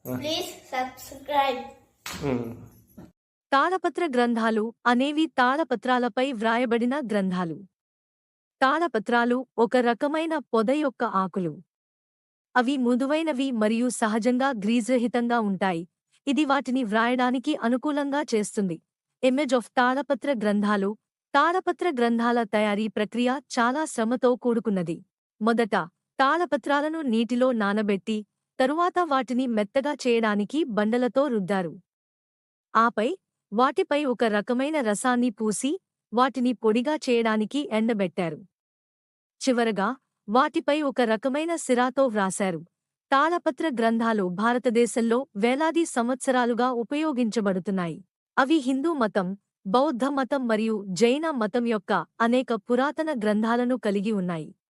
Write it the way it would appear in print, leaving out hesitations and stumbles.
Please subscribe. తాళపత్ర గ్రంథాలు అనేవి తాళపత్రాలపై వ్రాయబడిన గ్రంథాలు. తాళపత్రాలు ఒక రకమైన పొద యొక్క ఆకులు. అవి మృదువైనవి మరియు సహజంగా గ్రీజరహితంగా ఉంటాయి, ఇది వాటిని వ్రాయడానికి అనుకూలంగా చేస్తుంది. ఇమేజ్ ఆఫ్ తాళపత్ర గ్రంథాలు. తాళపత్ర గ్రంథాల తయారీ ప్రక్రియ చాలా శ్రమతో కూడుకున్నది. మొదట తాళపత్రాలను నీటిలో నానబెట్టి, తరువాత వాటిని మెత్తగా చేయడానికి బండలతో రుద్దారు. ఆపై వాటిపై ఒక రకమైన రసాన్ని పూసి, వాటిని పొడిగా చేయడానికి ఎండబెట్టారు. చివరగా వాటిపై ఒక రకమైన సిరాతో వ్రాశారు. తాళపత్ర గ్రంథాలు భారతదేశంలో వేలాది సంవత్సరాలుగా ఉపయోగించబడుతున్నాయి. అవి హిందూ మతం, బౌద్ధ మతం మరియు జైన మతం యొక్క అనేక పురాతన గ్రంథాలను కలిగి ఉన్నాయి.